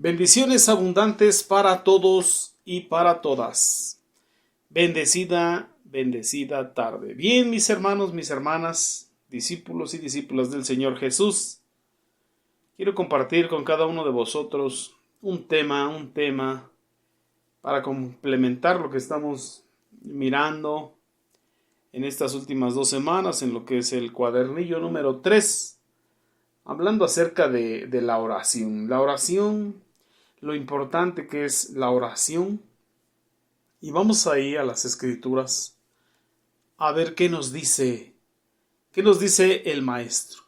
Bendiciones abundantes para todos y para todas. Bendecida tarde. Bien, mis hermanos, mis hermanas, discípulos y discípulas del Señor Jesús, quiero compartir con cada uno de vosotros un tema para complementar lo que estamos mirando en estas últimas 2 semanas, en lo que es el cuadernillo número 3, hablando acerca de la oración. La oración, lo importante que es la oración. Y vamos ahí a las Escrituras a ver qué nos dice el Maestro.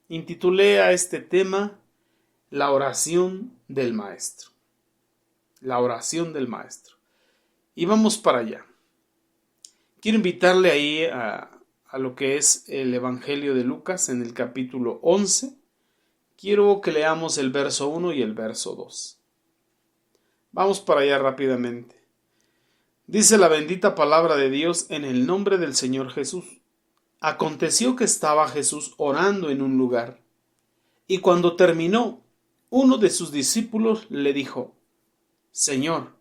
Intitulé a este tema La oración del Maestro. La oración del Maestro. Y vamos para allá. Quiero invitarle ahí a lo que es el Evangelio de Lucas en el capítulo 11. Quiero que leamos el verso 1 y el verso 2. Vamos para allá rápidamente. Dice la bendita palabra de Dios en el nombre del Señor Jesús. Aconteció que estaba Jesús orando en un lugar, y cuando terminó, uno de sus discípulos le dijo: Señor,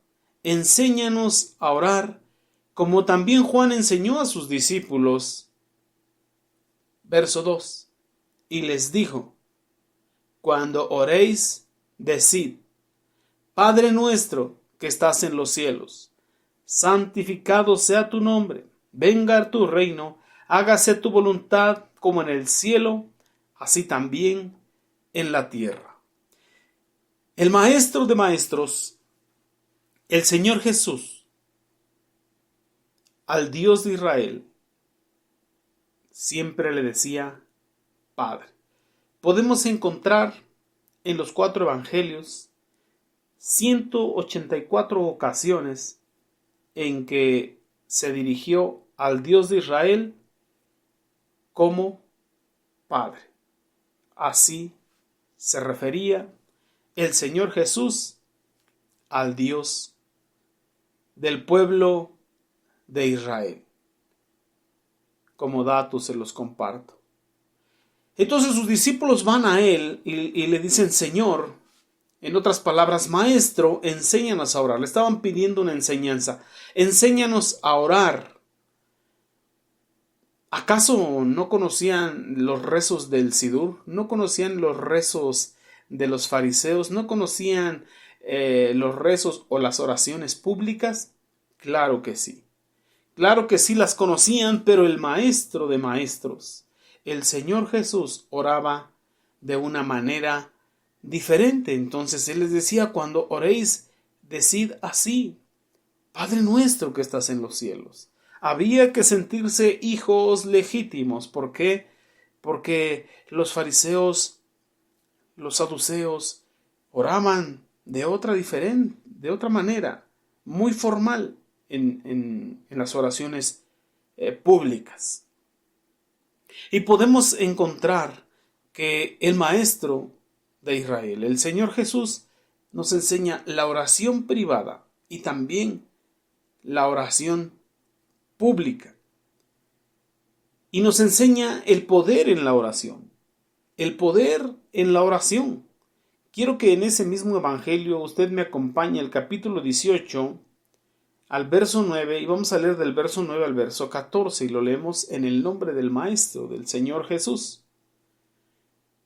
enséñanos a orar, como también Juan enseñó a sus discípulos. Verso 2. Y les dijo: Cuando oréis, decid: Padre nuestro que estás en los cielos, santificado sea tu nombre, venga tu reino, hágase tu voluntad como en el cielo, así también en la tierra. El Maestro de Maestros, el Señor Jesús, al Dios de Israel, siempre le decía Padre. Podemos encontrar en los 4 evangelios 184 ocasiones en que se dirigió al Dios de Israel como Padre. Así se refería el Señor Jesús al Dios del pueblo de Israel. Como dato se los comparto. Entonces sus discípulos van a él y le dicen: Señor, en otras palabras, Maestro, enséñanos a orar. Le estaban pidiendo una enseñanza. Enséñanos a orar. ¿Acaso no conocían los rezos del Sidur? ¿No conocían los rezos de los fariseos? ¿No conocían los rezos o las oraciones públicas? Claro que sí. Claro que sí las conocían, pero el Maestro de Maestros, el Señor Jesús, oraba de una manera diferente. Entonces Él les decía: cuando oréis, decid así: Padre nuestro que estás en los cielos. Había que sentirse hijos legítimos. ¿Por qué? Porque los fariseos, los saduceos, oraban de otra manera, muy formal en las oraciones públicas. Y podemos encontrar que el Maestro de Israel, el Señor Jesús, nos enseña la oración privada y también la oración pública. Y nos enseña el poder en la oración. El poder en la oración. Quiero que en ese mismo evangelio usted me acompañe al capítulo 18, al verso 9, y vamos a leer del verso 9 al verso 14, y lo leemos en el nombre del Maestro, del Señor Jesús.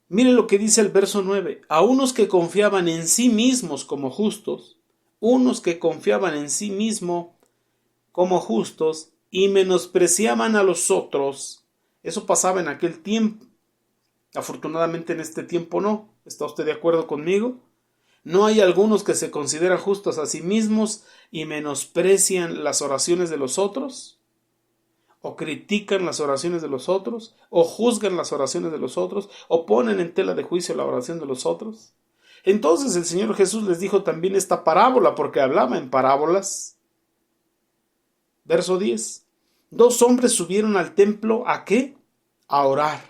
Miren lo que dice el verso 9. A unos que confiaban en sí mismos como justos, y menospreciaban a los otros. Eso pasaba en aquel tiempo. Afortunadamente en este tiempo no. ¿Está usted de acuerdo conmigo? ¿No hay algunos que se consideran justos a sí mismos y menosprecian las oraciones de los otros? ¿O critican las oraciones de los otros? ¿O juzgan las oraciones de los otros? ¿O ponen en tela de juicio la oración de los otros? Entonces el Señor Jesús les dijo también esta parábola, porque hablaba en parábolas. Verso 10. 2 hombres subieron al templo, ¿a qué? A orar.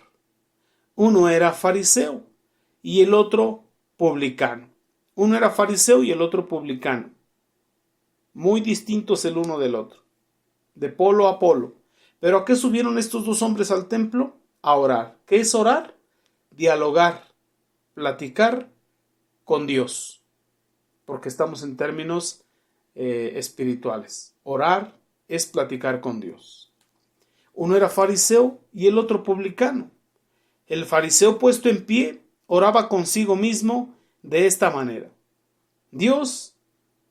Uno era fariseo y el otro publicano. Uno era fariseo y el otro publicano. Muy distintos el uno del otro. De polo a polo. ¿Pero a qué subieron estos 2 hombres al templo? A orar. ¿Qué es orar? Dialogar, platicar con Dios. porque estamos en términos espirituales. Orar es platicar con Dios. Uno era fariseo y el otro publicano. El fariseo, puesto en pie, oraba consigo mismo de esta manera: Dios,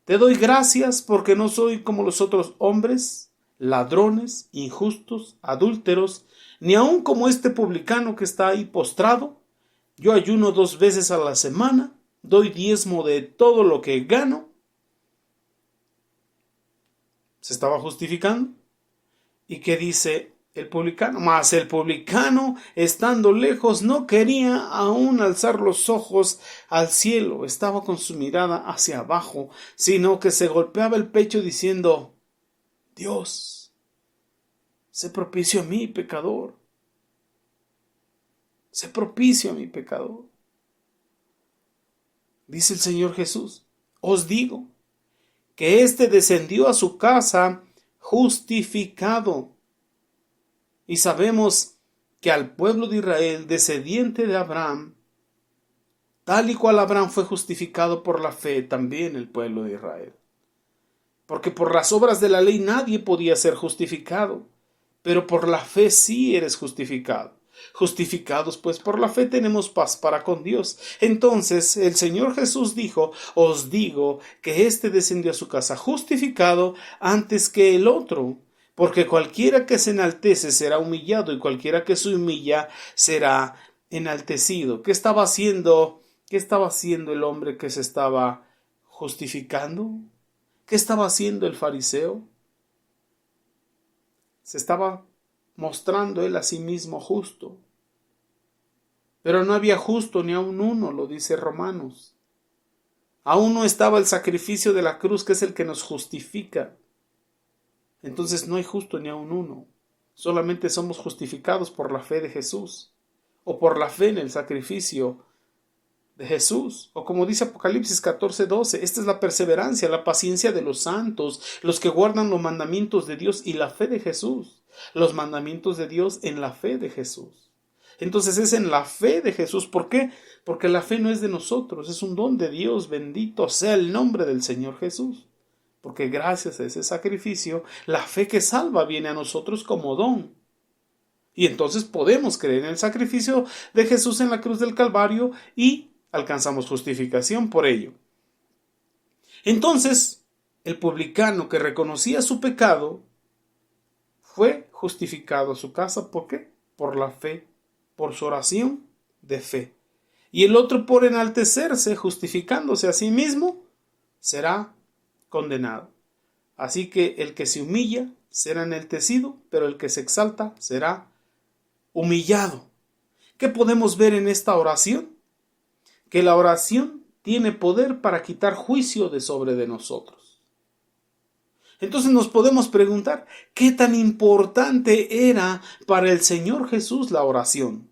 te doy gracias porque no soy como los otros hombres, ladrones, injustos, adúlteros, ni aun como este publicano que está ahí postrado. Yo ayuno 2 veces a la semana, doy diezmo de todo lo que gano. ¿Se estaba justificando? ¿Y qué dice el publicano? Mas el publicano, estando lejos, no quería aún alzar los ojos al cielo, estaba con su mirada hacia abajo, sino que se golpeaba el pecho diciendo: Dios, sé propicio a mí, pecador. Sé propicio a mi pecador. Dice el Señor Jesús: os digo que éste descendió a su casa justificado. Y sabemos que al pueblo de Israel, descendiente de Abraham, tal y cual Abraham fue justificado por la fe, también el pueblo de Israel. Porque por las obras de la ley nadie podía ser justificado, pero por la fe sí eres justificado. Justificados pues por la fe tenemos paz para con Dios. Entonces el Señor Jesús dijo: os digo que éste descendió a su casa justificado antes que el otro. Porque cualquiera que se enaltece será humillado, y cualquiera que se humilla será enaltecido. ¿Qué estaba haciendo el hombre que se estaba justificando? ¿Qué estaba haciendo el fariseo? Se estaba mostrando él a sí mismo justo. Pero no había justo ni aun uno, lo dice Romanos. Aún no estaba el sacrificio de la cruz, que es el que nos justifica. Entonces no hay justo ni aun uno. Solamente somos justificados por la fe de Jesús, o por la fe en el sacrificio de Jesús, o como dice Apocalipsis 14:12, esta es la perseverancia, la paciencia de los santos, los que guardan los mandamientos de Dios y la fe de Jesús. Los mandamientos de Dios en la fe de Jesús. Entonces es en la fe de Jesús. ¿Por qué? Porque la fe no es de nosotros, es un don de Dios. Bendito sea el nombre del Señor Jesús. Porque gracias a ese sacrificio, la fe que salva viene a nosotros como don. Y entonces podemos creer en el sacrificio de Jesús en la cruz del Calvario y alcanzamos justificación por ello. Entonces, el publicano que reconocía su pecado fue justificado a su casa. ¿Por qué? Por la fe, por su oración de fe. Y el otro, por enaltecerse, justificándose a sí mismo, será condenado. Así que el que se humilla será enaltecido, pero el que se exalta será humillado. ¿Qué podemos ver en esta oración? Que la oración tiene poder para quitar juicio de sobre de nosotros. Entonces nos podemos preguntar, ¿qué tan importante era para el Señor Jesús la oración?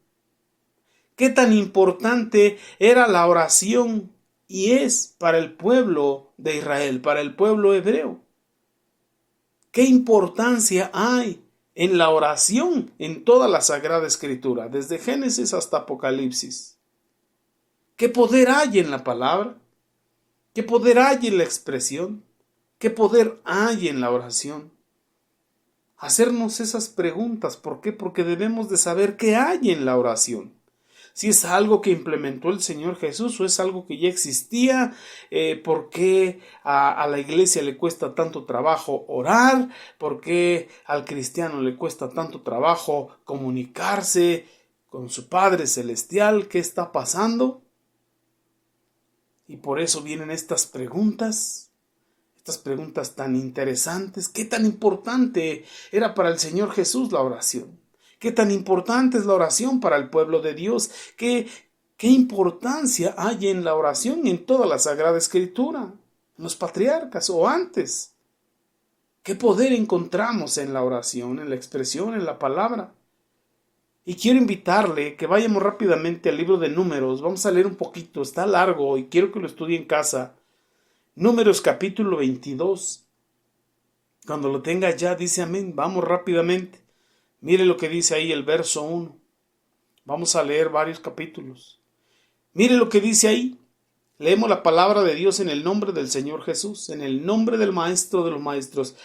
¿Qué tan importante era la oración y es para el pueblo de Israel, para el pueblo hebreo? ¿Qué importancia hay en la oración en toda la Sagrada Escritura, desde Génesis hasta Apocalipsis? ¿Qué poder hay en la palabra? ¿Qué poder hay en la expresión? ¿Qué poder hay en la oración? Hacernos esas preguntas. ¿Por qué? Porque debemos de saber qué hay en la oración. Si es algo que implementó el Señor Jesús o es algo que ya existía, ¿por qué a la iglesia le cuesta tanto trabajo orar? ¿Por qué al cristiano le cuesta tanto trabajo comunicarse con su Padre Celestial? ¿Qué está pasando? Y por eso vienen estas preguntas tan interesantes. ¿Qué tan importante era para el Señor Jesús la oración? ¿Qué tan importante es la oración para el pueblo de Dios? ¿Qué importancia hay en la oración en toda la Sagrada Escritura? En los patriarcas o antes. ¿Qué poder encontramos en la oración, en la expresión, en la palabra? Y quiero invitarle que vayamos rápidamente al libro de Números. Vamos a leer un poquito, está largo y quiero que lo estudie en casa. Números capítulo 22. Cuando lo tenga ya, dice amén. Vamos rápidamente. Mire lo que dice ahí el verso 1. Vamos a leer varios capítulos. Mire lo que dice ahí. Leemos la palabra de Dios en el nombre del Señor Jesús, en el nombre del Maestro de los Maestros.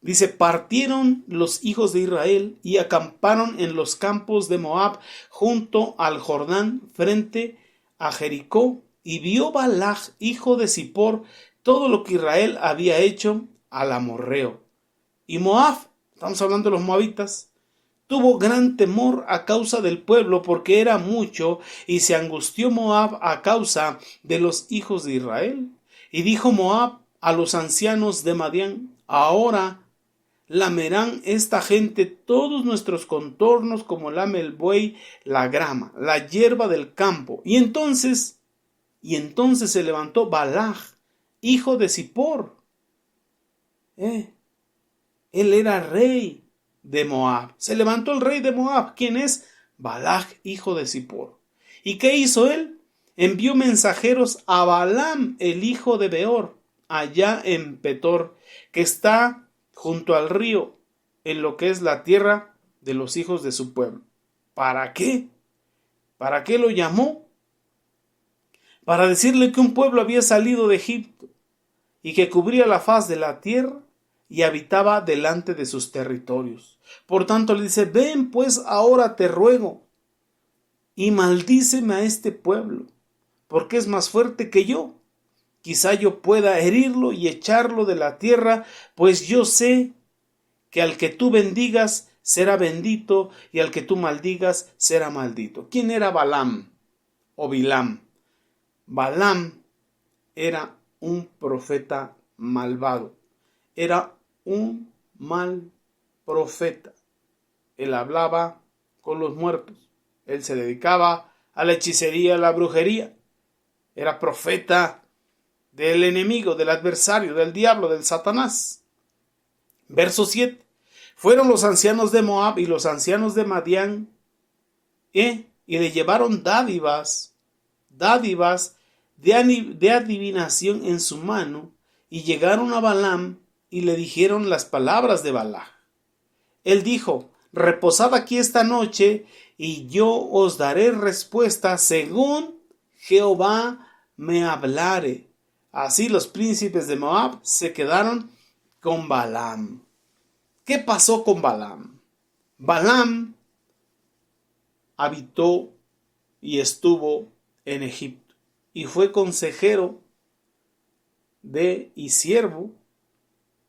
Dice, partieron los hijos de Israel y acamparon en los campos de Moab junto al Jordán frente a Jericó. Y vio Balak, hijo de Zippor, todo lo que Israel había hecho al amorreo. Y Moab, estamos hablando de los moabitas, tuvo gran temor a causa del pueblo porque era mucho, y se angustió Moab a causa de los hijos de Israel. Y dijo Moab a los ancianos de Madián, ahora lamerán esta gente todos nuestros contornos como lame el buey la grama, la hierba del campo. Y entonces se levantó Balak, hijo de Zippor. Él era rey de Moab. Se levantó el rey de Moab. ¿Quién es? Balak, hijo de Zippor. ¿Y qué hizo él? Envió mensajeros a Balaam, el hijo de Beor, allá en Petor, que está junto al río, en lo que es la tierra de los hijos de su pueblo. ¿Para qué? ¿Para qué lo llamó? Para decirle que un pueblo había salido de Egipto y que cubría la faz de la tierra y habitaba delante de sus territorios. Por tanto le dice, ven pues ahora te ruego y maldíceme a este pueblo, porque es más fuerte que yo. Quizá yo pueda herirlo y echarlo de la tierra, pues yo sé que al que tú bendigas será bendito y al que tú maldigas será maldito. ¿Quién era Balaam o Bilam? Balaam era un profeta malvado. Era un mal profeta. Él hablaba con los muertos. Él se dedicaba a la hechicería, a la brujería. Era profeta del enemigo, del adversario, del diablo, del Satanás. Verso 7. Fueron los ancianos de Moab y los ancianos de Madián, y le llevaron dádivas de adivinación en su mano, y llegaron a Balaam y le dijeron las palabras de Balak. Él dijo, reposad aquí esta noche, y yo os daré respuesta según Jehová me hablare. Así los príncipes de Moab se quedaron con Balaam. ¿Qué pasó con Balaam? Balaam habitó y estuvo en Egipto y fue consejero y siervo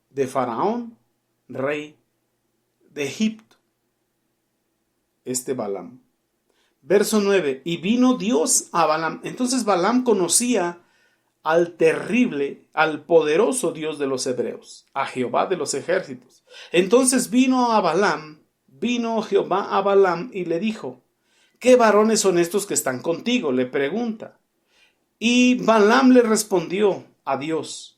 de Faraón, rey de Egipto. Balaam. Verso 9. Y vino Dios a Balaam. Entonces Balaam conocía al terrible, al poderoso Dios de los hebreos, a Jehová de los ejércitos. Entonces vino Jehová a Balaam y le dijo, ¿qué varones son estos que están contigo? Le pregunta. Y Balaam le respondió a Dios,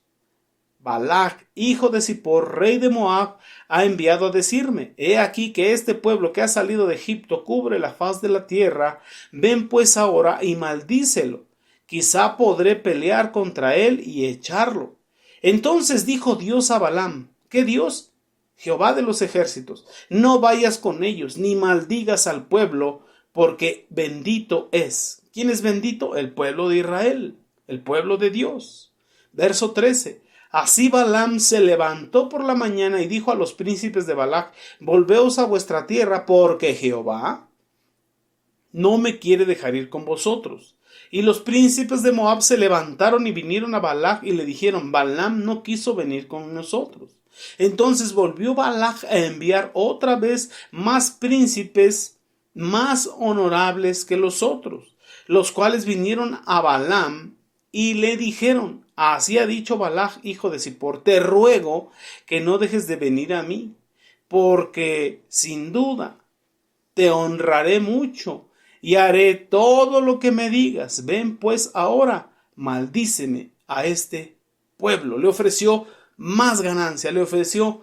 Balak, hijo de Zippor, rey de Moab, ha enviado a decirme, he aquí que este pueblo que ha salido de Egipto cubre la faz de la tierra, ven pues ahora y maldícelo. Quizá podré pelear contra él y echarlo. Entonces dijo Dios a Balaam, ¿qué Dios? Jehová de los ejércitos, no vayas con ellos, ni maldigas al pueblo, porque bendito es. ¿Quién es bendito? El pueblo de Israel, el pueblo de Dios. Verso 13. Así Balaam se levantó por la mañana y dijo a los príncipes de Balac, volveos a vuestra tierra, porque Jehová no me quiere dejar ir con vosotros. Y los príncipes de Moab se levantaron y vinieron a Balac y le dijeron, Balaam no quiso venir con nosotros. Entonces volvió Balac a enviar otra vez más príncipes más honorables que los otros, los cuales vinieron a Balaam y le dijeron, así ha dicho Balac, hijo de Zippor, te ruego que no dejes de venir a mí, porque sin duda te honraré mucho y haré todo lo que me digas. Ven pues ahora, maldíceme a este pueblo. Le ofreció más ganancia, le ofreció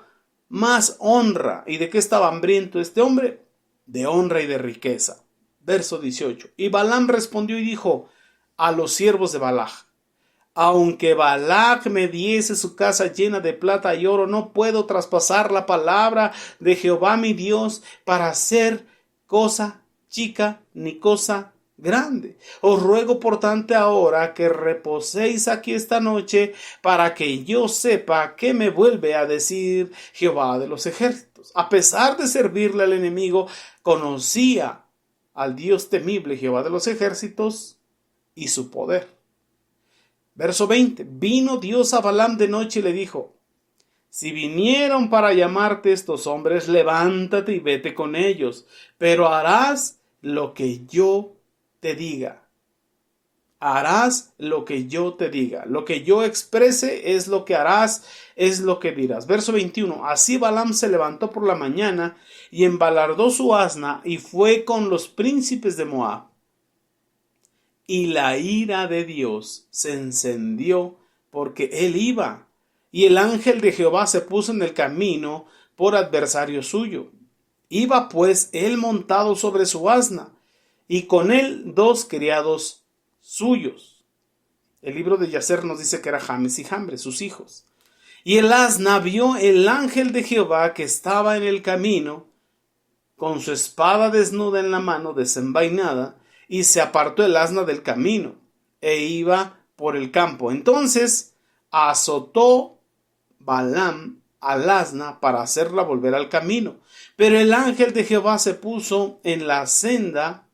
más honra. ¿Y de qué estaba hambriento este hombre? De honra y de riqueza. Verso 18. Y Balaam respondió y dijo a los siervos de Balac, aunque Balac me diese su casa llena de plata y oro, no puedo traspasar la palabra de Jehová mi Dios para hacer cosa chica ni cosa grande. Os ruego por tanto ahora que reposéis aquí esta noche, para que yo sepa qué me vuelve a decir Jehová de los ejércitos. A pesar de servirle al enemigo, conocía al Dios temible Jehová de los ejércitos y su poder. Verso 20. Vino Dios a Balaam de noche y le dijo: si vinieron para llamarte estos hombres, levántate y vete con ellos, pero harás lo que yo te diga. Harás lo que yo te diga. Lo que yo exprese es lo que harás, es lo que dirás. Verso 21. Así Balaam se levantó por la mañana y embalardó su asna y fue con los príncipes de Moab. Y la ira de Dios se encendió porque él iba. Y el ángel de Jehová se puso en el camino por adversario suyo. Iba pues él montado sobre su asna, y con él 2 criados suyos. El libro de Yacer nos dice que era James y Jambres, sus hijos. Y el asna vio el ángel de Jehová que estaba en el camino, con su espada desnuda en la mano, desenvainada, y se apartó el asna del camino, e iba por el campo. Entonces azotó Balaam al asna para hacerla volver al camino. Pero el ángel de Jehová se puso en la senda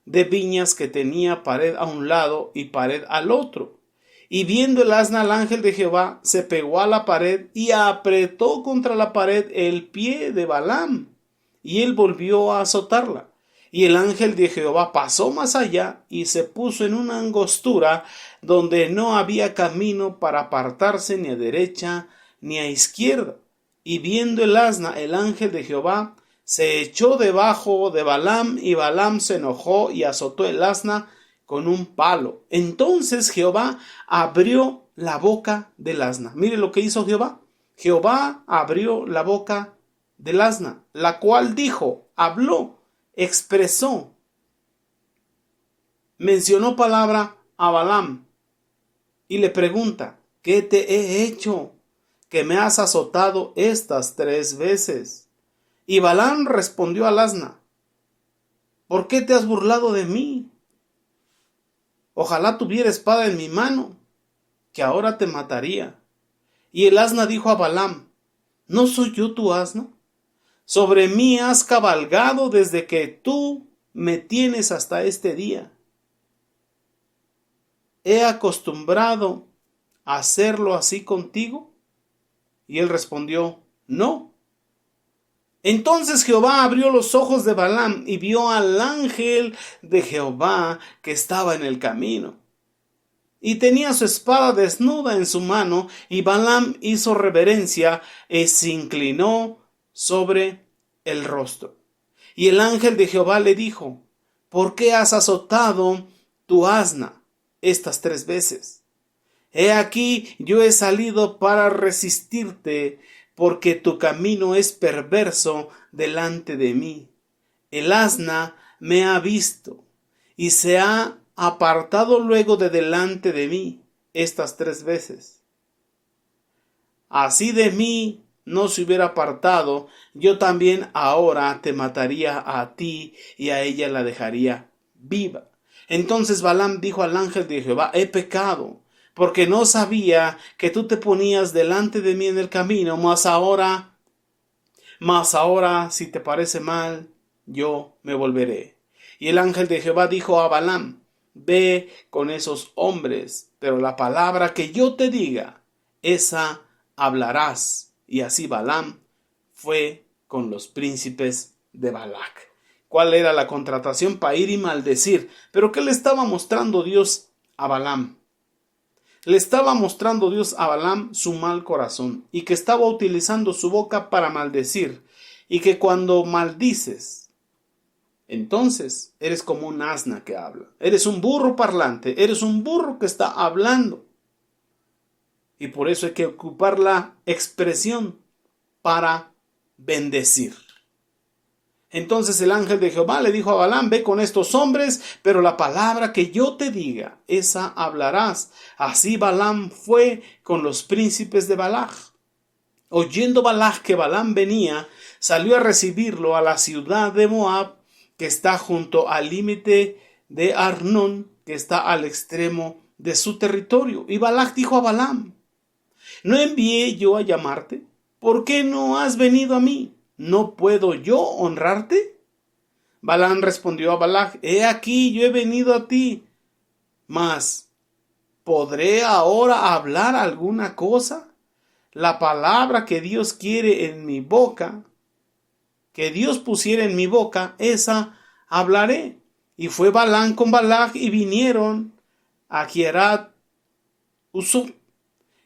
de viñas que tenía pared a un lado y pared al otro. Y viendo el asna al ángel de Jehová, se pegó a la pared y apretó contra la pared el pie de Balaam, y él volvió a azotarla. Y el ángel de Jehová pasó más allá y se puso en una angostura donde no había camino para apartarse ni a derecha ni a izquierda. Y viendo el asna, el ángel de Jehová se echó debajo de Balaam, y Balaam se enojó y azotó el asna con un palo. Entonces Jehová abrió la boca del asna. Mire lo que hizo Jehová. Jehová abrió la boca del asna, la cual dijo, habló, expresó, mencionó palabra a Balaam y le pregunta: ¿qué te he hecho que me has azotado estas 3 veces? Y Balaam respondió al asna: ¿por qué te has burlado de mí? Ojalá tuviera espada en mi mano, que ahora te mataría. Y el asna dijo a Balaam: ¿no soy yo tu asno? Sobre mí has cabalgado desde que tú me tienes hasta este día. ¿He acostumbrado a hacerlo así contigo? Y él respondió: no. Entonces Jehová abrió los ojos de Balaam y vio al ángel de Jehová que estaba en el camino. Y tenía su espada desnuda en su mano, y Balaam hizo reverencia y se inclinó sobre el rostro. Y el ángel de Jehová le dijo: ¿por qué has azotado tu asna estas 3 veces? He aquí, yo he salido para resistirte, porque tu camino es perverso delante de mí. El asna me ha visto y se ha apartado luego de delante de mí estas 3 veces. Así de mí no se hubiera apartado, yo también ahora te mataría a ti y a ella la dejaría viva. Entonces Balaam dijo al ángel de Jehová: he pecado, porque no sabía que tú te ponías delante de mí en el camino, mas ahora, si te parece mal, yo me volveré. Y el ángel de Jehová dijo a Balaam: ve con esos hombres, pero la palabra que yo te diga, esa hablarás. Y así Balaam fue con los príncipes de Balac. ¿Cuál era la contratación? Para ir y maldecir. ¿Pero qué le estaba mostrando Dios a Balaam? Le estaba mostrando Dios a Balaam su mal corazón, y que estaba utilizando su boca para maldecir, y que cuando maldices, entonces eres como un asna que habla. Eres un burro parlante, eres un burro que está hablando. Y por eso hay que ocupar la expresión para bendecir. Entonces el ángel de Jehová le dijo a Balaam: ve con estos hombres, pero la palabra que yo te diga, esa hablarás. Así Balaam fue con los príncipes de Balac. Oyendo Balac que Balaam venía, salió a recibirlo a la ciudad de Moab, que está junto al límite de Arnón, que está al extremo de su territorio. Y Balac dijo a Balaam: ¿no envié yo a llamarte? ¿Por qué no has venido a mí? ¿No puedo yo honrarte? Balaam respondió a Balac: he aquí, yo he venido a ti, mas ¿podré ahora hablar alguna cosa? La palabra que Dios quiere en mi boca, que Dios pusiera en mi boca, esa hablaré. Y fue Balaam con Balac y vinieron a Kierat Usub.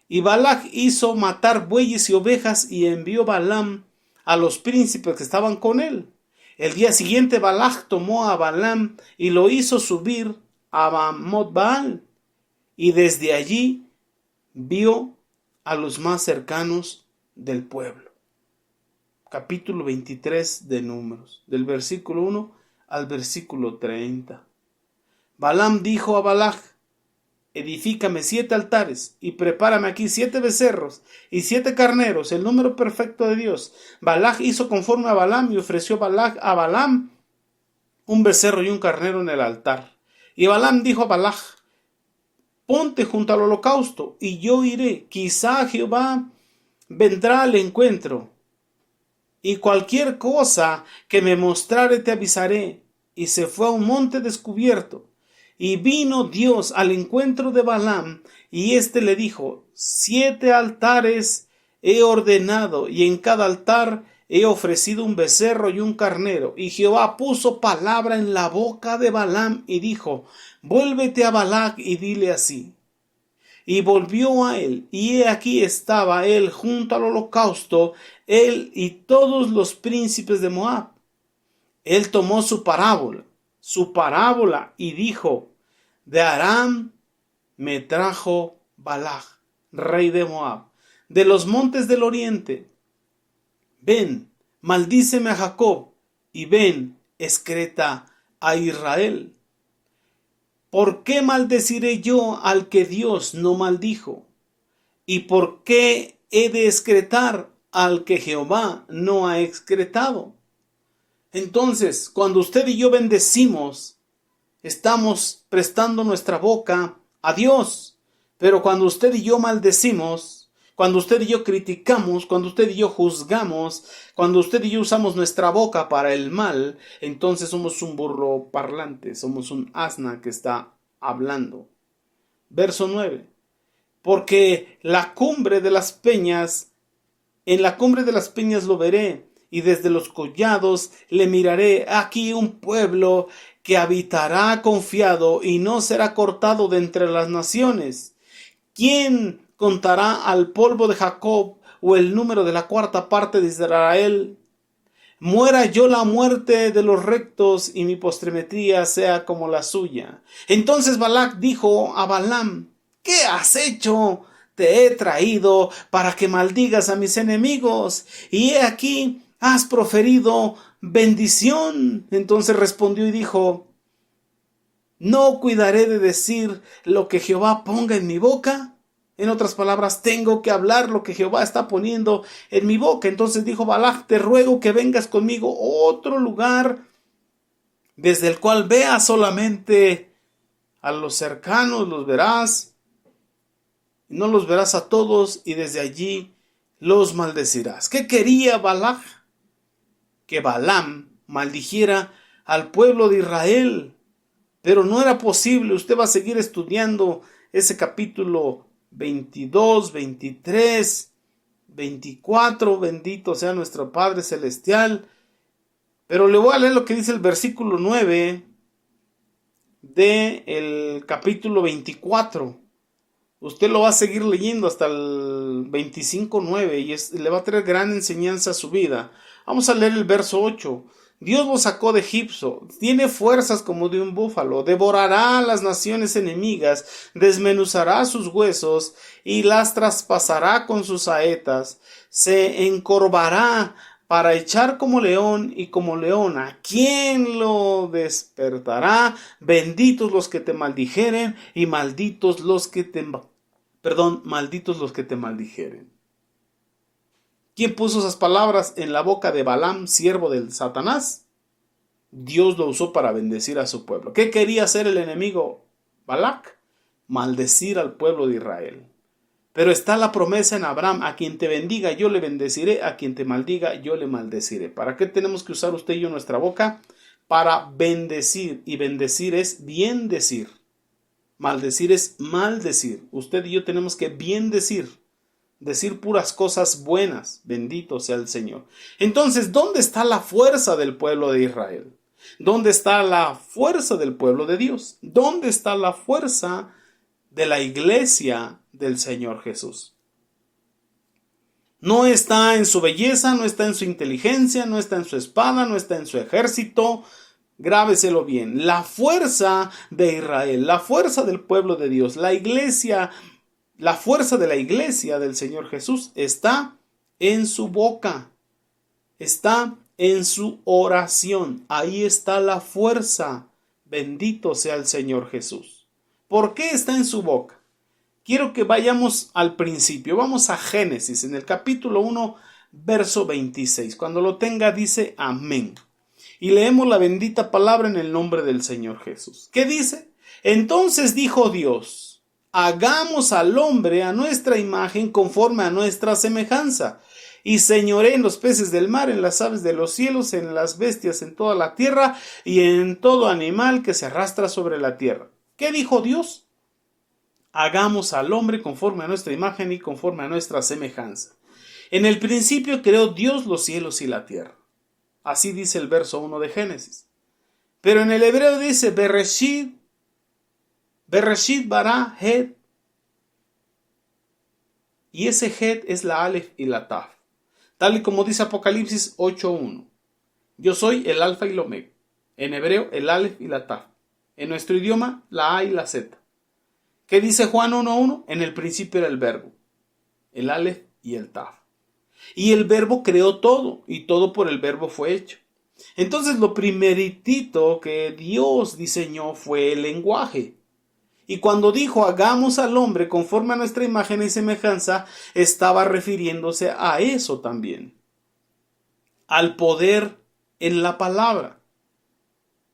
Y Balac hizo matar bueyes y ovejas y envió Balaam a los príncipes que estaban con él. El día siguiente Balac tomó a Balaam y lo hizo subir a Bamot Baal, y desde allí vio a los más cercanos del pueblo. Capítulo 23 de Números, del versículo 1 al versículo 30. Balaam dijo a Balac: edifícame 7 altares y prepárame aquí 7 becerros y 7 carneros, el número perfecto de Dios. Balac hizo conforme a Balaam y ofreció Balac a Balaam un becerro y un carnero en el altar. Y Balaam dijo a Balac: ponte junto al holocausto y yo iré, quizá Jehová vendrá al encuentro, y cualquier cosa que me mostrare te avisaré. Y se fue a un monte descubierto. Y vino Dios al encuentro de Balaam, y éste le dijo: 7 altares he ordenado, y en cada altar he ofrecido un becerro y un carnero. Y Jehová puso palabra en la boca de Balaam, y dijo: vuélvete a Balac y dile así. Y volvió a él, y he aquí estaba él junto al holocausto, él y todos los príncipes de Moab. Él tomó su parábola, y dijo: de Aram me trajo Balac, rey de Moab, de los montes del oriente. Ven, maldíceme a Jacob, y ven, excreta a Israel. ¿Por qué maldeciré yo al que Dios no maldijo? ¿Y por qué he de excretar al que Jehová no ha excretado? Entonces, cuando usted y yo bendecimos, estamos prestando nuestra boca a Dios. Pero cuando usted y yo maldecimos, cuando usted y yo criticamos, cuando usted y yo juzgamos, cuando usted y yo usamos nuestra boca para el mal, entonces somos un burro parlante, somos un asna que está hablando. Verso 9. Porque la cumbre de las peñas, en la cumbre de las peñas lo veré, y desde los collados le miraré. Aquí un pueblo que habitará confiado y no será cortado de entre las naciones. ¿Quién contará al polvo de Jacob o el número de la 4ª parte de Israel? Muera yo la muerte de los rectos y mi postremetría sea como la suya. Entonces Balac dijo a Balaam: ¿qué has hecho? Te he traído para que maldigas a mis enemigos, y he aquí has proferido bendición. Entonces respondió y dijo: ¿no cuidaré de decir lo que Jehová ponga en mi boca? En otras palabras, tengo que hablar lo que Jehová está poniendo en mi boca. Entonces dijo Balac: te ruego que vengas conmigo a otro lugar, desde el cual veas solamente a los cercanos, los verás, y no los verás a todos, y desde allí los maldecirás. ¿Qué quería Balac? Que Balaam maldijera al pueblo de Israel, pero no era posible. Usted va a seguir estudiando ese capítulo 22, 23, 24, bendito sea nuestro Padre Celestial. Pero le voy a leer lo que dice el versículo 9 del capítulo 24. Usted lo va a seguir leyendo hasta el 25:9 y le va a traer gran enseñanza a su vida. Vamos a leer el verso 8. Dios los sacó de Egipto, tiene fuerzas como de un búfalo, devorará a las naciones enemigas, desmenuzará sus huesos y las traspasará con sus saetas, se encorvará para echar como león y como leona. ¿Quién lo despertará? Benditos los que te maldijeren y malditos los que te maldijeren. ¿Quién puso esas palabras en la boca de Balaam, siervo del Satanás? Dios lo usó para bendecir a su pueblo. ¿Qué quería hacer el enemigo Balac? Maldecir al pueblo de Israel. Pero está la promesa en Abraham: a quien te bendiga yo le bendeciré, a quien te maldiga yo le maldeciré. ¿Para qué tenemos que usar usted y yo nuestra boca? Para bendecir, y bendecir es bien decir. Maldecir es maldecir. Usted y yo tenemos que bien decir puras cosas buenas. Bendito sea el Señor. Entonces, ¿dónde está la fuerza del pueblo de Israel? ¿Dónde está la fuerza del pueblo de Dios? ¿Dónde está la fuerza de la iglesia del Señor Jesús? No está en su belleza, no está en su inteligencia, no está en su espada, no está en su ejército. Grábeselo bien. La fuerza de Israel, la fuerza del pueblo de Dios, la iglesia, la fuerza de la iglesia del Señor Jesús está en su boca, está en su oración. Ahí está la fuerza. Bendito sea el Señor Jesús. ¿Por qué está en su boca? Quiero que vayamos al principio. Vamos a Génesis, en el capítulo 1, verso 26. Cuando lo tenga, dice amén. Y leemos la bendita palabra en el nombre del Señor Jesús. ¿Qué dice? Entonces dijo Dios: hagamos al hombre a nuestra imagen, conforme a nuestra semejanza, y señoree en los peces del mar, en las aves de los cielos, en las bestias, en toda la tierra, y en todo animal que se arrastra sobre la tierra. ¿Qué dijo Dios? Hagamos al hombre conforme a nuestra imagen y conforme a nuestra semejanza. En el principio creó Dios los cielos y la tierra. Así dice el verso 1 de Génesis. Pero en el hebreo dice Bereshit bara Het. Y ese Het es la Aleph y la Taf. Tal y como dice Apocalipsis 8:1. Yo soy el Alfa y el Omega. En hebreo el Aleph y la Taf. En nuestro idioma la A y la Z. ¿Qué dice Juan 1:1? En el principio era el verbo, el Aleph y el Taf. Y el verbo creó todo, y todo por el verbo fue hecho. Entonces lo primeritito que Dios diseñó fue el lenguaje. Y cuando dijo hagamos al hombre conforme a nuestra imagen y semejanza, estaba refiriéndose a eso también. Al poder en la palabra.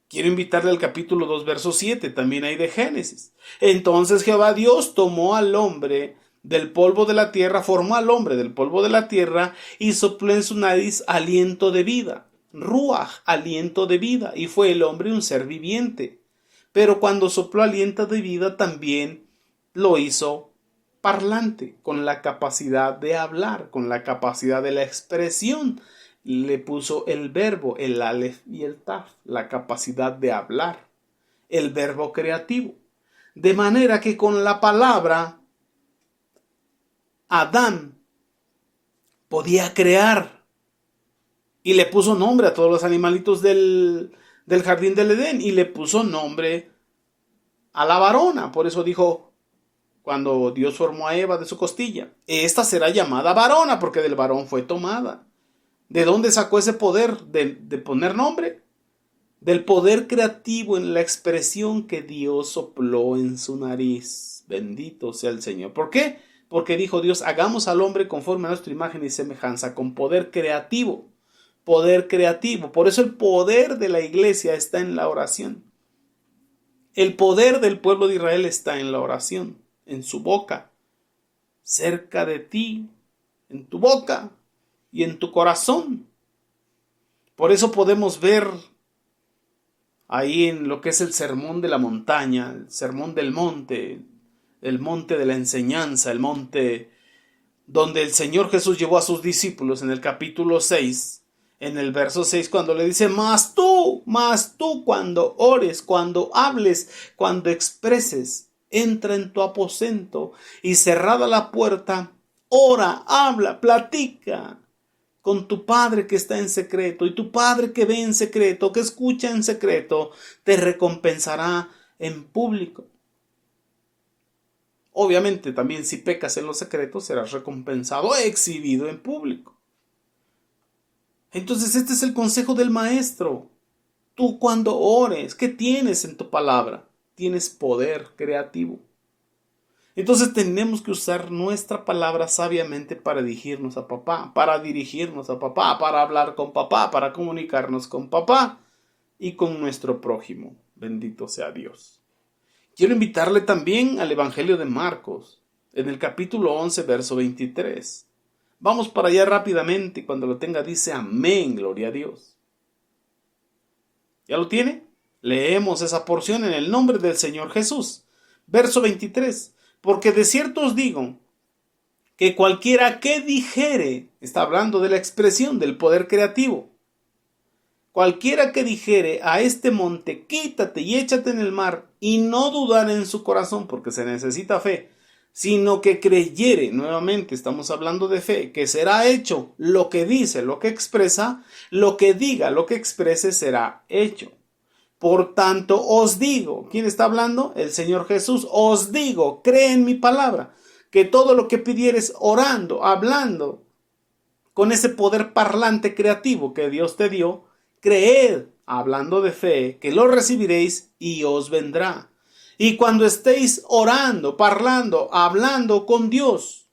Quiero invitarle al capítulo 2, verso 7, también hay de Génesis. Entonces Jehová Dios tomó al hombre del polvo de la tierra, formó al hombre del polvo de la tierra y sopló en su nariz aliento de vida. Ruach, aliento de vida, y fue el hombre un ser viviente. Pero cuando sopló aliento de vida también lo hizo parlante, con la capacidad de hablar, con la capacidad de la expresión. Le puso el verbo, el Aleph y el Taf, la capacidad de hablar, el verbo creativo. De manera que con la palabra Adán podía crear y le puso nombre a todos los animalitos del jardín del Edén y le puso nombre a la varona. Por eso dijo, cuando Dios formó a Eva de su costilla, esta será llamada varona porque del varón fue tomada. ¿De dónde sacó ese poder de poner nombre? Del poder creativo en la expresión que Dios sopló en su nariz. Bendito sea el Señor. ¿Por qué? Porque dijo Dios, hagamos al hombre conforme a nuestra imagen y semejanza, con poder creativo. Poder creativo. Por eso el poder de la iglesia está en la oración. El poder del pueblo de Israel está en la oración, en su boca, cerca de ti, en tu boca y en tu corazón. Por eso podemos ver ahí en lo que es el sermón de la montaña, el sermón del monte, el monte de la enseñanza, el monte donde el Señor Jesús llevó a sus discípulos en el capítulo 6, en el verso 6, cuando le dice, mas tú, cuando ores, cuando hables, cuando expreses, entra en tu aposento y cerrada la puerta, ora, habla, platica con tu Padre que está en secreto, y tu Padre que ve en secreto, que escucha en secreto, te recompensará en público. Obviamente también si pecas en los secretos serás recompensado, exhibido en público. Entonces este es el consejo del maestro. Tú cuando ores, ¿qué tienes en tu palabra? Tienes poder creativo. Entonces tenemos que usar nuestra palabra sabiamente para dirigirnos a papá, para hablar con papá, para comunicarnos con papá. y con nuestro prójimo. Bendito sea Dios. Quiero invitarle también al Evangelio de Marcos, en el capítulo 11, verso 23. Vamos para allá rápidamente y cuando lo tenga dice amén, gloria a Dios. ¿Ya lo tiene? Leemos esa porción en el nombre del Señor Jesús. Verso 23. Porque de cierto os digo que cualquiera que dijere, está hablando de la expresión del poder creativo, cualquiera que dijere a este monte, quítate y échate en el mar, y no dudar en su corazón, porque se necesita fe, sino que creyere, nuevamente estamos hablando de fe, que será hecho lo que dice, lo que expresa, lo que diga, lo que exprese será hecho. Por tanto os digo, ¿quién está hablando? El Señor Jesús. Os digo, cree en mi palabra, que todo lo que pidieres orando, hablando, con ese poder parlante creativo que Dios te dio, creed, hablando de fe, que lo recibiréis y os vendrá. Y cuando estéis orando, parlando, hablando con Dios,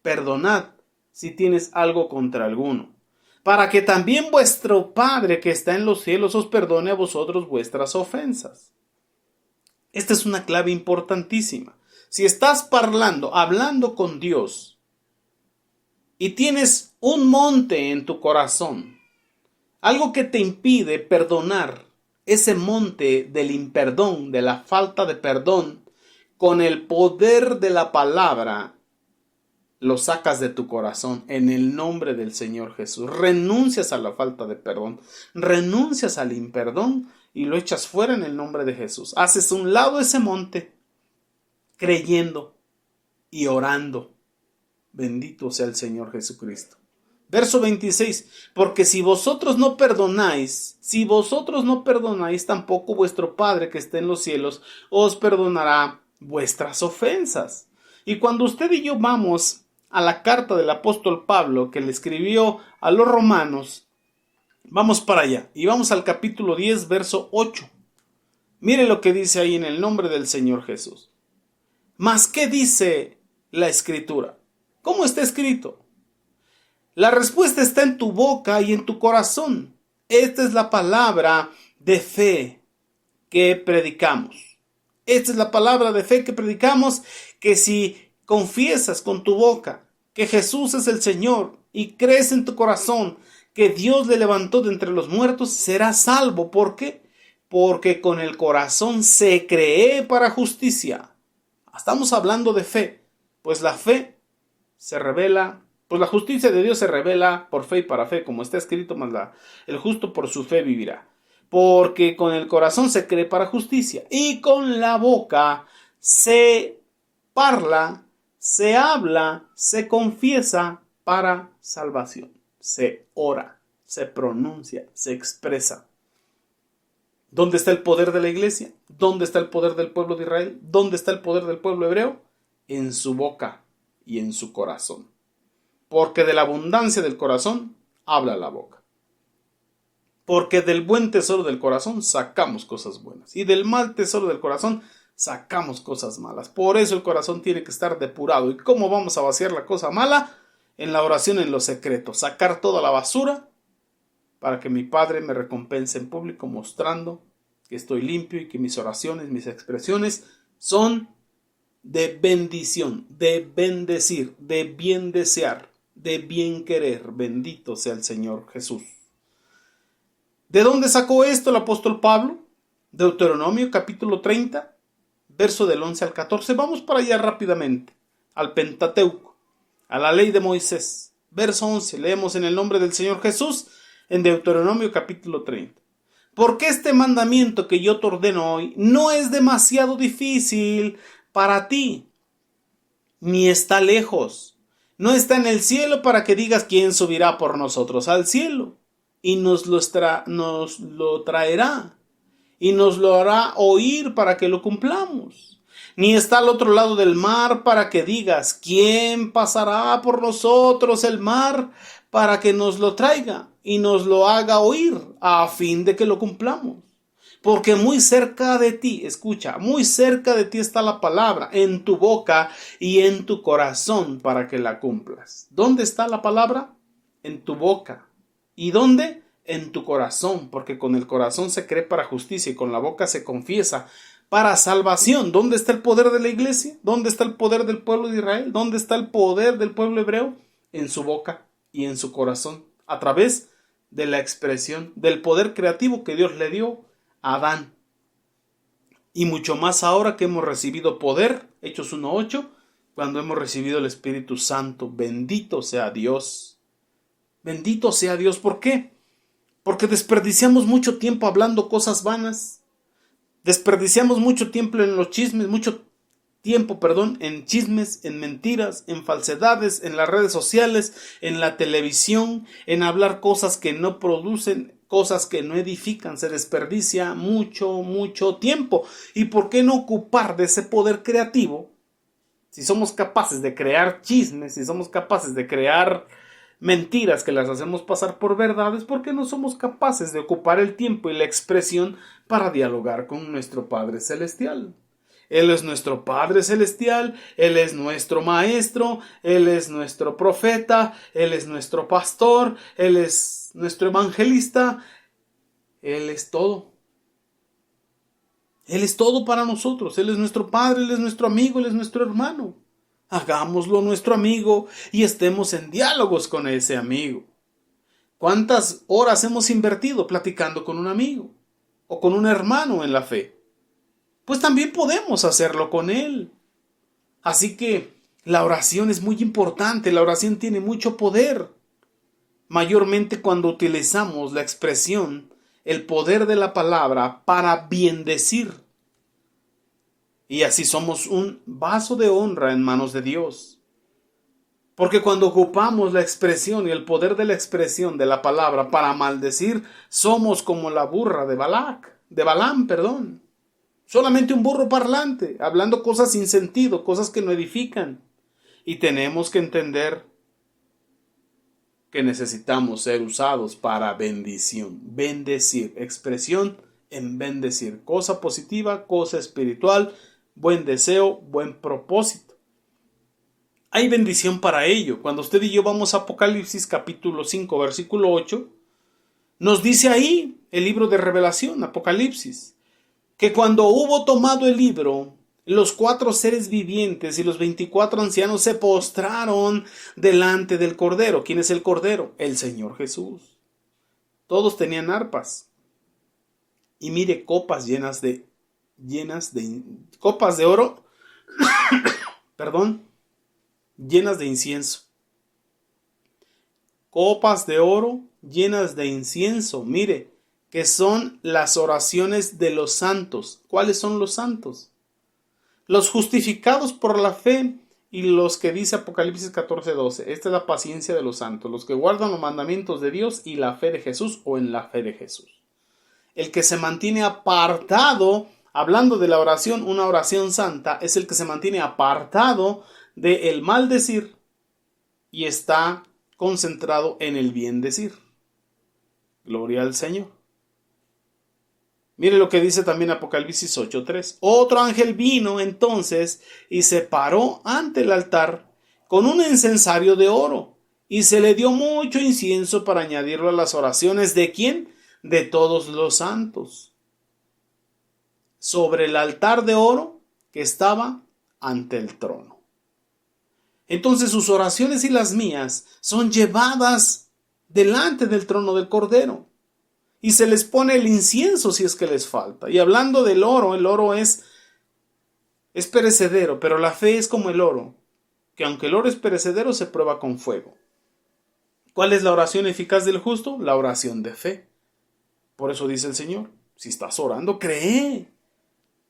perdonad si tienes algo contra alguno, para que también vuestro Padre que está en los cielos os perdone a vosotros vuestras ofensas. Esta es una clave importantísima. Si estás parlando, hablando con Dios, y tienes un monte en tu corazón, algo que te impide perdonar, ese monte del imperdón, de la falta de perdón, con el poder de la palabra, lo sacas de tu corazón en el nombre del Señor Jesús. Renuncias a la falta de perdón, renuncias al imperdón y lo echas fuera en el nombre de Jesús. Haces a un lado ese monte, creyendo y orando. Bendito sea el Señor Jesucristo. Verso 26, porque si vosotros no perdonáis, tampoco vuestro Padre que está en los cielos os perdonará vuestras ofensas. Y cuando usted y yo vamos a la carta del apóstol Pablo que le escribió a los romanos, vamos para allá y vamos al capítulo 10, verso 8. Mire lo que dice ahí en el nombre del Señor Jesús. ¿Mas qué dice la Escritura? ¿Cómo está escrito? La respuesta está en tu boca y en tu corazón. Esta es la palabra de fe que predicamos. Esta es la palabra de fe que predicamos, que si confiesas con tu boca que Jesús es el Señor y crees en tu corazón que Dios le levantó de entre los muertos, serás salvo. ¿Por qué? Porque con el corazón se cree para justicia. Estamos hablando de fe, pues la fe se revela. Pues la justicia de Dios se revela por fe y para fe, como está escrito, el justo por su fe vivirá. Porque con el corazón se cree para justicia y con la boca se parla, se habla, se confiesa para salvación. Se ora, se pronuncia, se expresa. ¿Dónde está el poder de la iglesia? ¿Dónde está el poder del pueblo de Israel? ¿Dónde está el poder del pueblo hebreo? En su boca y en su corazón. Porque de la abundancia del corazón habla la boca. Porque del buen tesoro del corazón sacamos cosas buenas. Y del mal tesoro del corazón sacamos cosas malas. Por eso el corazón tiene que estar depurado. ¿Y cómo vamos a vaciar la cosa mala? En la oración en lo secreto. Sacar toda la basura para que mi Padre me recompense en público, mostrando que estoy limpio y que mis oraciones, mis expresiones son de bendición, de bendecir, de bien desear, de bien querer. Bendito sea el Señor Jesús. ¿De dónde sacó esto el apóstol Pablo? Deuteronomio capítulo 30, verso del 11 al 14. Vamos para allá rápidamente, al Pentateuco, a la ley de Moisés. Verso 11, leemos en el nombre del Señor Jesús en Deuteronomio capítulo 30. Porque este mandamiento que yo te ordeno hoy no es demasiado difícil para ti, ni está lejos. No está en el cielo para que digas quién subirá por nosotros al cielo y nos lo traerá y nos lo hará oír para que lo cumplamos. Ni está al otro lado del mar para que digas quién pasará por nosotros el mar para que nos lo traiga y nos lo haga oír a fin de que lo cumplamos. Porque muy cerca de ti, escucha, muy cerca de ti está la palabra, en tu boca y en tu corazón para que la cumplas. ¿Dónde está la palabra? En tu boca. ¿Y dónde? en tu corazón, porque con el corazón se cree para justicia y con la boca se confiesa para salvación. ¿Dónde está el poder de la iglesia? ¿Dónde está el poder del pueblo de Israel? ¿Dónde está el poder del pueblo hebreo? En su boca y en su corazón, a través de la expresión del poder creativo que Dios le dio a Adán. Y mucho más ahora que hemos recibido poder, Hechos 1:8, cuando hemos recibido el Espíritu Santo. Bendito sea Dios. Bendito sea Dios. ¿Por qué? Porque desperdiciamos mucho tiempo hablando cosas vanas. Desperdiciamos mucho tiempo en los chismes, en chismes, en mentiras, en falsedades, en las redes sociales, en la televisión, en hablar cosas que no producen, cosas que no edifican. Se desperdicia mucho tiempo. ¿Y por qué no ocupar de ese poder creativo? Si somos capaces de crear chismes, si somos capaces de crear mentiras que las hacemos pasar por verdades, ¿por qué no somos capaces de ocupar el tiempo y la expresión para dialogar con nuestro Padre Celestial? Él es nuestro Padre Celestial, Él es nuestro Maestro, Él es nuestro profeta, Él es nuestro pastor, Él es nuestro evangelista, Él es todo. Él es todo para nosotros, Él es nuestro Padre, Él es nuestro amigo, Él es nuestro hermano. Hagámoslo nuestro amigo y estemos en diálogos con ese amigo. ¿Cuántas horas hemos invertido platicando con un amigo o con un hermano en la fe? Pues también podemos hacerlo con él. Así que la oración es muy importante, la oración tiene mucho poder. Mayormente cuando utilizamos la expresión, el poder de la palabra para bendecir. Y así somos un vaso de honra en manos de Dios. Porque cuando ocupamos la expresión y el poder de la expresión de la palabra para maldecir, somos como la burra de Balaam. Solamente un burro parlante, hablando cosas sin sentido, cosas que no edifican. Y tenemos que entender que necesitamos ser usados para bendición. Bendecir, expresión en bendecir. Cosa positiva, cosa espiritual, buen deseo, buen propósito. Hay bendición para ello. Cuando usted y yo vamos a Apocalipsis capítulo 5, versículo 8, nos dice ahí el libro de Revelación, Apocalipsis, que cuando hubo tomado el libro, los 4 seres vivientes y los 24 ancianos se postraron delante del Cordero. ¿Quién es el Cordero? El Señor Jesús. Todos tenían arpas. Y mire, copas llenas de copas de oro, llenas de incienso. Copas de oro llenas de incienso. Mire, que son las oraciones de los santos. ¿Cuáles son los santos? Los justificados por la fe y los que dice Apocalipsis 14:12. Esta es la paciencia de los santos, los que guardan los mandamientos de Dios y la fe de Jesús o en la fe de Jesús. El que se mantiene apartado, hablando de la oración, una oración santa, es el que se mantiene apartado del maldecir y está concentrado en el bien decir. Gloria al Señor. Mire lo que dice también Apocalipsis 8:3. Otro ángel vino entonces y se paró ante el altar con un incensario de oro y se le dio mucho incienso para añadirlo a las oraciones ¿de quién? De todos los santos. Sobre el altar de oro que estaba ante el trono. Entonces sus oraciones y las mías son llevadas delante del trono del Cordero. Y se les pone el incienso si es que les falta. Y hablando del oro, el oro es perecedero, pero la fe es como el oro, que aunque el oro es perecedero, se prueba con fuego. ¿Cuál es la oración eficaz del justo? La oración de fe. Por eso dice el Señor, si estás orando, cree,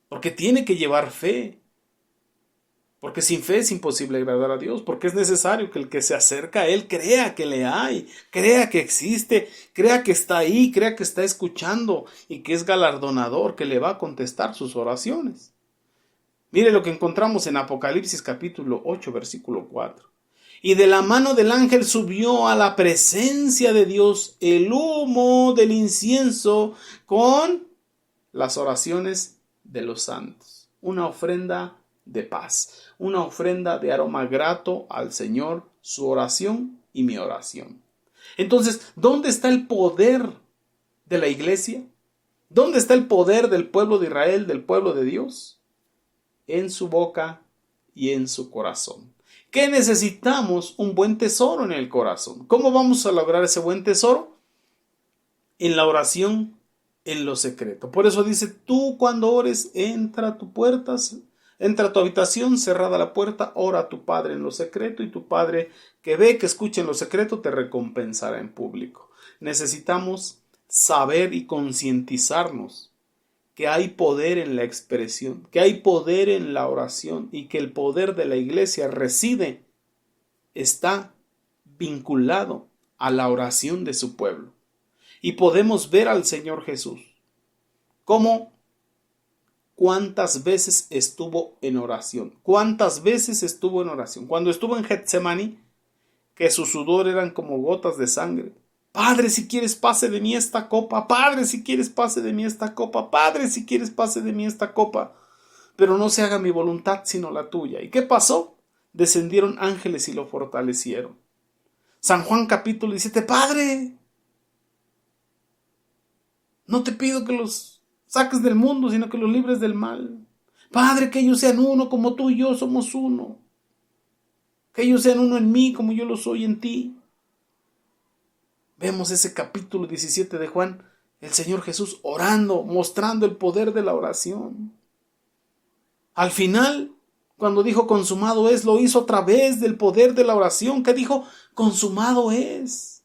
porque tiene que llevar fe. Porque sin fe es imposible agradar a Dios, porque es necesario que el que se acerca a Él crea que le hay, crea que existe, crea que está ahí, crea que está escuchando y que es galardonador, que le va a contestar sus oraciones. Mire lo que encontramos en Apocalipsis capítulo 8, versículo 4. Y de la mano del ángel subió a la presencia de Dios el humo del incienso con las oraciones de los santos. Una ofrenda de paz, una ofrenda de aroma grato al Señor, su oración y mi oración. Entonces, ¿dónde está el poder de la iglesia? ¿Dónde está el poder del pueblo de Israel, del pueblo de Dios? En su boca y en su corazón. ¿Qué necesitamos? Un buen tesoro en el corazón. ¿Cómo vamos a lograr ese buen tesoro? En la oración, en lo secreto. Por eso dice, tú cuando ores, entra a tu habitación, cerrada la puerta, ora a tu Padre en lo secreto, y tu Padre que ve, que escucha en lo secreto, te recompensará en público. Necesitamos saber y concientizarnos que hay poder en la expresión, que hay poder en la oración, y que el poder de la iglesia está vinculado a la oración de su pueblo. Y podemos ver al Señor Jesús cómo cuántas veces estuvo en oración. ¿Cuántas veces estuvo en oración? Cuando estuvo en Getsemaní, que su sudor eran como gotas de sangre. Padre, si quieres pase de mí esta copa. Padre, si quieres pase de mí esta copa. Padre, si quieres pase de mí esta copa. Pero no se haga mi voluntad sino la tuya. ¿Y qué pasó? Descendieron ángeles y lo fortalecieron. San Juan capítulo 17. Padre, no te pido que los saques del mundo, sino que los libres del mal. Padre, que ellos sean uno como tú y yo somos uno. Que ellos sean uno en mí como yo lo soy en ti. Vemos ese capítulo 17 de Juan, el Señor Jesús orando, mostrando el poder de la oración. Al final, cuando dijo consumado es, lo hizo a través del poder de la oración, que dijo consumado es.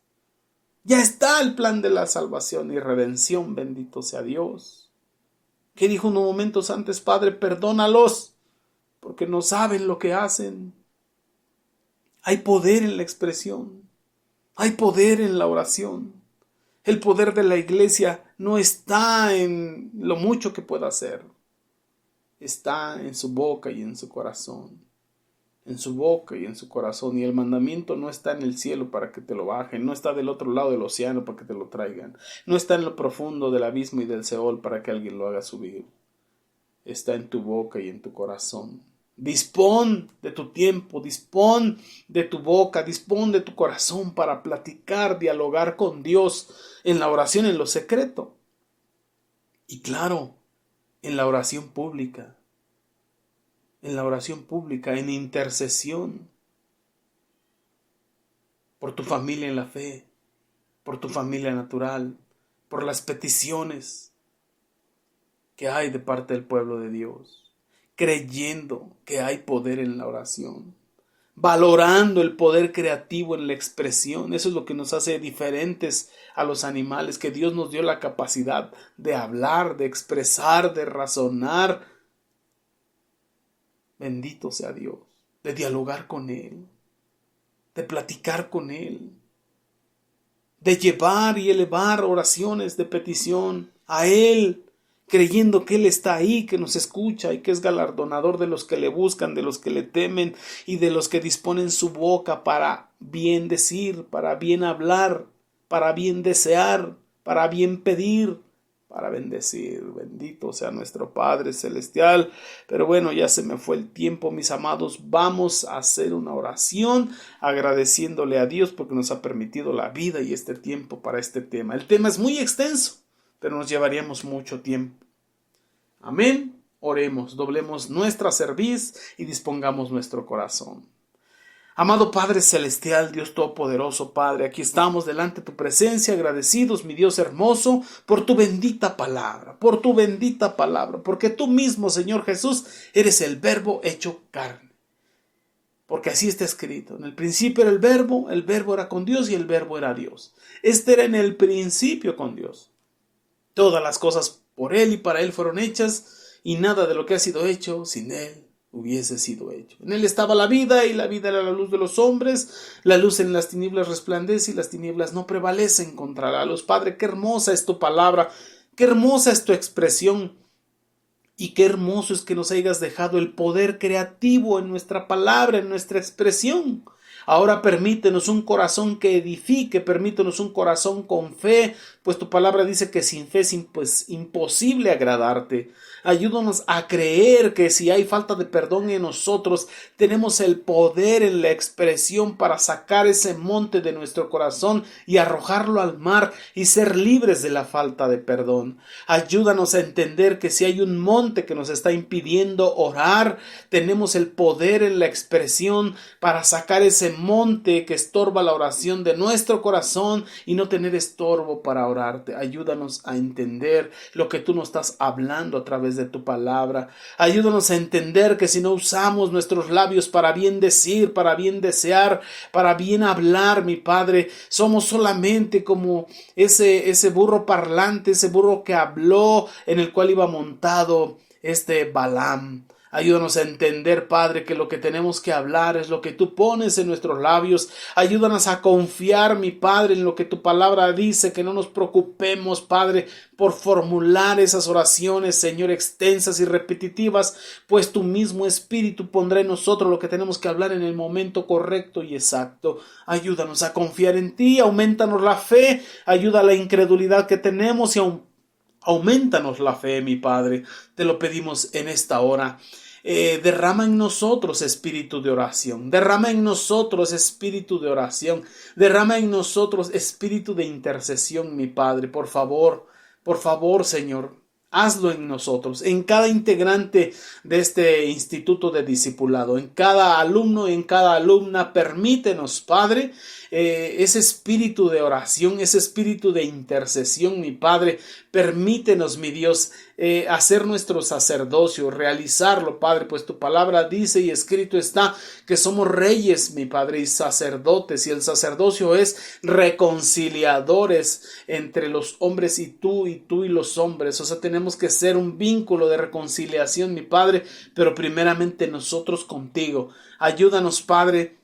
Ya está el plan de la salvación y redención, bendito sea Dios. Que dijo unos momentos antes, Padre, perdónalos, porque no saben lo que hacen. Hay poder en la expresión. Hay poder en la oración. El poder de la iglesia no está en lo mucho que pueda hacer. Está en su boca y en su corazón. En su boca y en su corazón. Y el mandamiento no está en el cielo para que te lo bajen. No está del otro lado del océano para que te lo traigan. No está en lo profundo del abismo y del Seol para que alguien lo haga subir. Está en tu boca y en tu corazón. Dispón de tu tiempo, dispón de tu boca, dispón de tu corazón para platicar, dialogar con Dios en la oración, en lo secreto. Y claro, en la oración pública, en intercesión, por tu familia en la fe, por tu familia natural, por las peticiones que hay de parte del pueblo de Dios. Creyendo que hay poder en la oración, valorando el poder creativo en la expresión. Eso es lo que nos hace diferentes a los animales, que Dios nos dio la capacidad de hablar, de expresar, de razonar. Bendito sea Dios, de dialogar con Él, de platicar con Él, de llevar y elevar oraciones de petición a Él, creyendo que Él está ahí, que nos escucha y que es galardonador de los que le buscan, de los que le temen y de los que disponen su boca para bien decir, para bien hablar, para bien desear, para bien pedir, para bendecir. Bendito sea nuestro Padre Celestial. Pero bueno, ya se me fue el tiempo, mis amados. Vamos a hacer una oración agradeciéndole a Dios porque nos ha permitido la vida y este tiempo para este tema. El tema es muy extenso, pero nos llevaríamos mucho tiempo. Amén. Oremos, doblemos nuestra cerviz y dispongamos nuestro corazón. Amado Padre Celestial, Dios Todopoderoso, Padre, aquí estamos delante de tu presencia, agradecidos, mi Dios hermoso, por tu bendita palabra, porque tú mismo, Señor Jesús, eres el Verbo hecho carne. Porque así está escrito, en el principio era el Verbo era con Dios y el Verbo era Dios. Este era en el principio con Dios. Todas las cosas por Él y para Él fueron hechas, y nada de lo que ha sido hecho sin Él hubiese sido hecho. En Él estaba la vida, y la vida era la luz de los hombres. La luz en las tinieblas resplandece, y las tinieblas no prevalecen contra la luz. Padre, qué hermosa es tu palabra, qué hermosa es tu expresión, y qué hermoso es que nos hayas dejado el poder creativo en nuestra palabra, en nuestra expresión. Ahora permítenos un corazón que edifique, permítenos un corazón con fe, pues tu palabra dice que sin fe es imposible agradarte. Ayúdanos a creer que si hay falta de perdón en nosotros, tenemos el poder en la expresión para sacar ese monte de nuestro corazón y arrojarlo al mar y ser libres de la falta de perdón. Ayúdanos a entender que si hay un monte que nos está impidiendo orar, tenemos el poder en la expresión para sacar ese monte que estorba la oración de nuestro corazón y no tener estorbo para orarte. Ayúdanos a entender lo que tú nos estás hablando a través de tu palabra. Ayúdanos a entender que si no usamos nuestros labios para bien decir, para bien desear, para bien hablar, mi Padre, somos solamente como ese burro parlante, ese burro que habló, en el cual iba montado Balaam. Ayúdanos a entender, Padre, que lo que tenemos que hablar es lo que tú pones en nuestros labios. Ayúdanos a confiar, mi Padre, en lo que tu palabra dice, que no nos preocupemos, Padre, por formular esas oraciones, Señor, extensas y repetitivas, pues tu mismo Espíritu pondrá en nosotros lo que tenemos que hablar en el momento correcto y exacto. Ayúdanos a confiar en ti, aumentanos la fe, ayuda a la incredulidad que tenemos y aumentanos la fe, mi Padre. Te lo pedimos en esta hora. Derrama en nosotros espíritu de oración. Derrama en nosotros espíritu de oración. Derrama en nosotros espíritu de intercesión, mi Padre. Por favor, Señor, hazlo en nosotros, en cada integrante de este instituto de discipulado, en cada alumno, en cada alumna. Permítenos, Padre, ese espíritu de oración, ese espíritu de intercesión, mi Padre. Permítenos, mi Dios, hacer nuestro sacerdocio, realizarlo, Padre, pues tu palabra dice y escrito está que somos reyes, mi Padre, y sacerdotes, y el sacerdocio es reconciliadores entre los hombres y tú y los hombres. O sea, tenemos que ser un vínculo de reconciliación, mi Padre, pero primeramente nosotros contigo. Ayúdanos, Padre,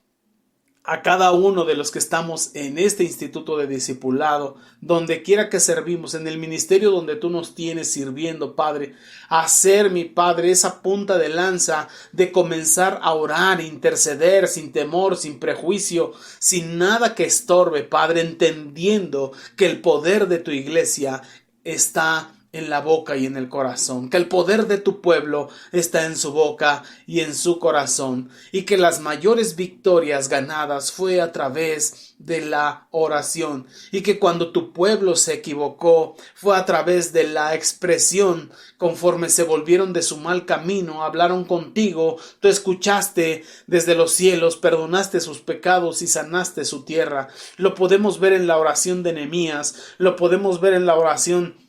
a cada uno de los que estamos en este instituto de discipulado, donde quiera que servimos, en el ministerio donde tú nos tienes sirviendo, Padre, a ser, mi Padre, esa punta de lanza de comenzar a orar, interceder sin temor, sin prejuicio, sin nada que estorbe, Padre, entendiendo que el poder de tu iglesia está en la boca y en el corazón, que el poder de tu pueblo está en su boca y en su corazón, y que las mayores victorias ganadas fue a través de la oración, y que cuando tu pueblo se equivocó fue a través de la expresión, conforme se volvieron de su mal camino, hablaron contigo, tú escuchaste desde los cielos, perdonaste sus pecados y sanaste su tierra. Lo podemos ver en la oración de Nehemías, lo podemos ver en la oración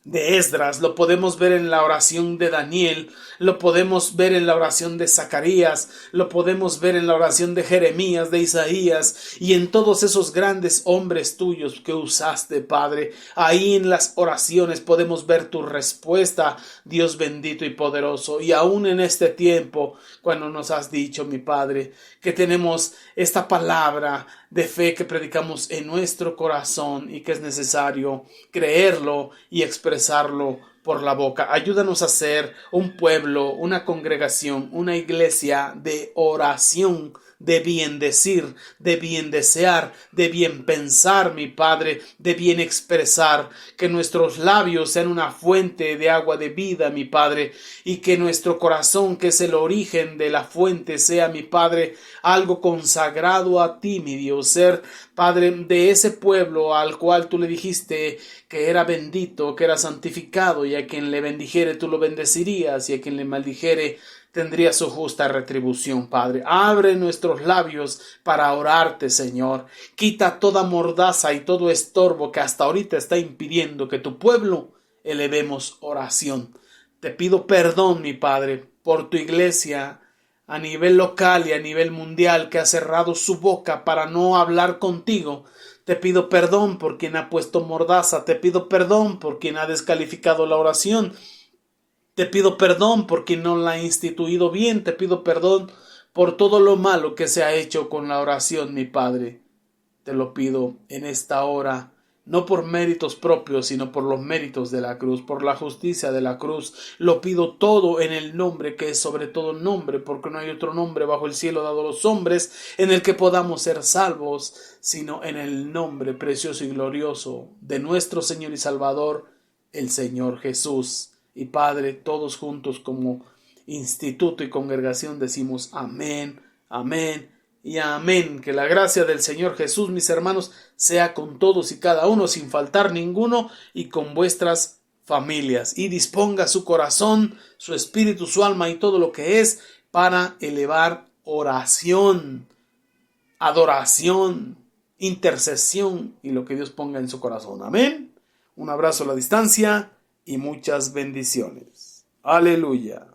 de Esdras, lo podemos ver en la oración de Daniel, lo podemos ver en la oración de Zacarías, lo podemos ver en la oración de Jeremías, de Isaías y en todos esos grandes hombres tuyos que usaste, Padre. Ahí en las oraciones podemos ver tu respuesta, Dios bendito y poderoso. Y aún en este tiempo, cuando nos has dicho, mi Padre, que tenemos esta palabra de fe que predicamos en nuestro corazón y que es necesario creerlo y expresarlo por la boca. Ayúdanos a ser un pueblo, una congregación, una iglesia de oración, de bien decir, de bien desear, de bien pensar, mi Padre, de bien expresar, que nuestros labios sean una fuente de agua de vida, mi Padre, y que nuestro corazón, que es el origen de la fuente, sea, mi Padre, algo consagrado a ti, mi Dios, ser, Padre, de ese pueblo al cual tú le dijiste que era bendito, que era santificado, y a quien le bendijere tú lo bendecirías, y a quien le maldijere tendría su justa retribución, Padre. Abre nuestros labios para orarte, Señor. Quita toda mordaza y todo estorbo que hasta ahorita está impidiendo que tu pueblo elevemos oración. Te pido perdón, mi Padre, por tu iglesia a nivel local y a nivel mundial que ha cerrado su boca para no hablar contigo. Te pido perdón por quien ha puesto mordaza. Te pido perdón por quien ha descalificado la oración. Te pido perdón por quien no la ha instituido bien. Te pido perdón por todo lo malo que se ha hecho con la oración, mi Padre. Te lo pido en esta hora no por méritos propios, sino por los méritos de la cruz, por la justicia de la cruz. Lo pido todo en el nombre que es sobre todo nombre, porque no hay otro nombre bajo el cielo dado a los hombres en el que podamos ser salvos, sino en el nombre precioso y glorioso de nuestro Señor y Salvador, el Señor Jesús. Y Padre, todos juntos como instituto y congregación decimos amén, amén y amén. Que la gracia del Señor Jesús, mis hermanos, sea con todos y cada uno, sin faltar ninguno, y con vuestras familias. Y disponga su corazón, su espíritu, su alma y todo lo que es para elevar oración, adoración, intercesión y lo que Dios ponga en su corazón. Amén. Un abrazo a la distancia y muchas bendiciones. Aleluya.